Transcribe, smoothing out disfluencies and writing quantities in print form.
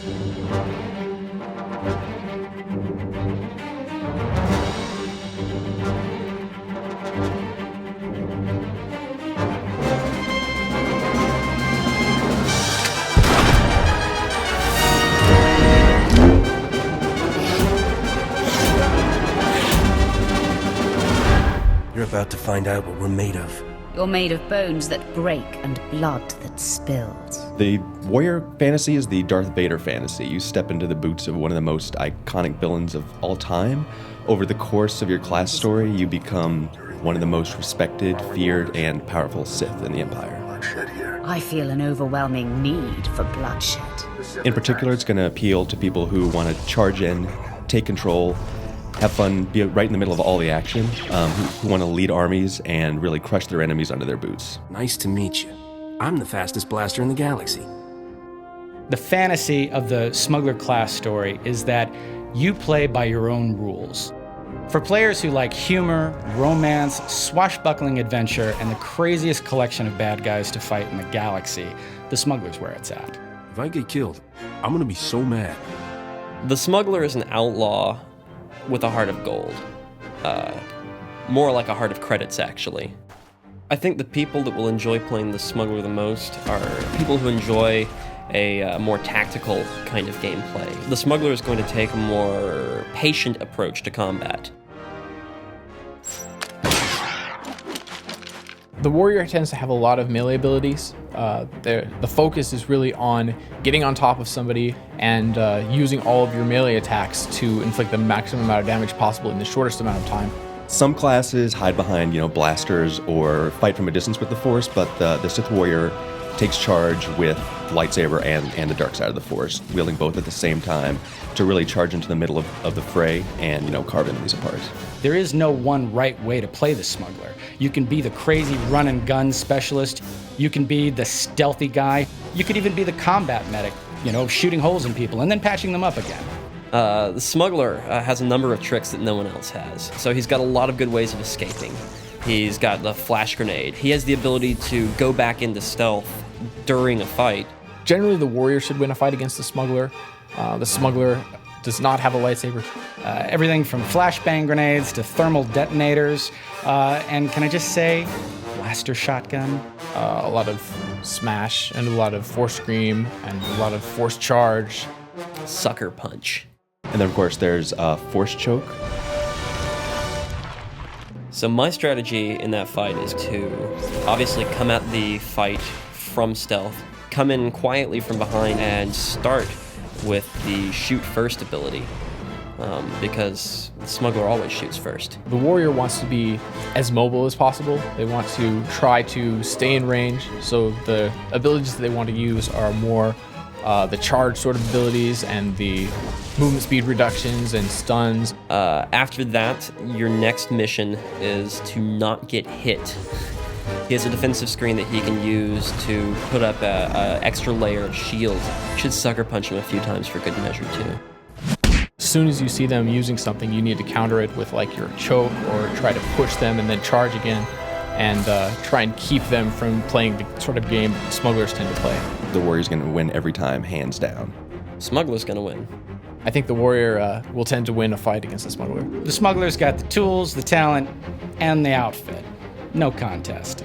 You're about to find out what we're made of. You're made of bones that break and blood that spills. The warrior fantasy is the Darth Vader fantasy. You step into the boots of one of the most iconic villains of all time. Over the course of your class story, you become one of the most respected, feared, and powerful Sith in the Empire. I feel an overwhelming need for bloodshed. In particular, it's going to appeal to people who want to charge in, take control, have fun, be right in the middle of all the action, who want to lead armies and really crush their enemies under their boots. Nice to meet you. I'm the fastest blaster in the galaxy. The fantasy of the Smuggler class story is that you play by your own rules. For players who like humor, romance, swashbuckling adventure, and the craziest collection of bad guys to fight in the galaxy, the Smuggler's where it's at. If I get killed, I'm gonna be so mad. The Smuggler is an outlaw with a heart of gold. More like a heart of credits, actually. I think the people that will enjoy playing the Smuggler the most are people who enjoy a more tactical kind of gameplay. The Smuggler is going to take a more patient approach to combat. The warrior tends to have a lot of melee abilities. The focus is really on getting on top of somebody and using all of your melee attacks to inflict the maximum amount of damage possible in the shortest amount of time. Some classes hide behind, blasters or fight from a distance with the Force, but the Sith warrior takes charge with lightsaber and the dark side of the Force, wielding both at the same time to really charge into the middle of the fray and, carve enemies apart. There is no one right way to play the Smuggler. You can be the crazy run and gun specialist. You can be the stealthy guy. You could even be the combat medic, shooting holes in people and then patching them up again. The Smuggler has a number of tricks that no one else has. So he's got a lot of good ways of escaping. He's got the flash grenade. He has the ability to go back into stealth during a fight. Generally, the warrior should win a fight against the Smuggler. The Smuggler does not have a lightsaber. Everything from flashbang grenades to thermal detonators. And can I just say, blaster shotgun? A lot of smash and a lot of force scream and a lot of force charge. Sucker punch. And then, of course, there's force choke. So my strategy in that fight is to obviously come at the fight from stealth, come in quietly from behind, and start with the shoot first ability, because the Smuggler always shoots first. The warrior wants to be as mobile as possible. They want to try to stay in range, so the abilities that they want to use are more the charge sort of abilities and the movement speed reductions and stuns. After that, your next mission is to not get hit. He has a defensive screen that he can use to put up an extra layer of shield. Should sucker punch him a few times for good measure, too. As soon as you see them using something, you need to counter it with your choke or try to push them and then charge again and try and keep them from playing the sort of game Smugglers tend to play. The warrior's going to win every time, hands down. Smuggler's going to win. I think the warrior will tend to win a fight against the Smuggler. The Smuggler's got the tools, the talent, and the outfit. No contest.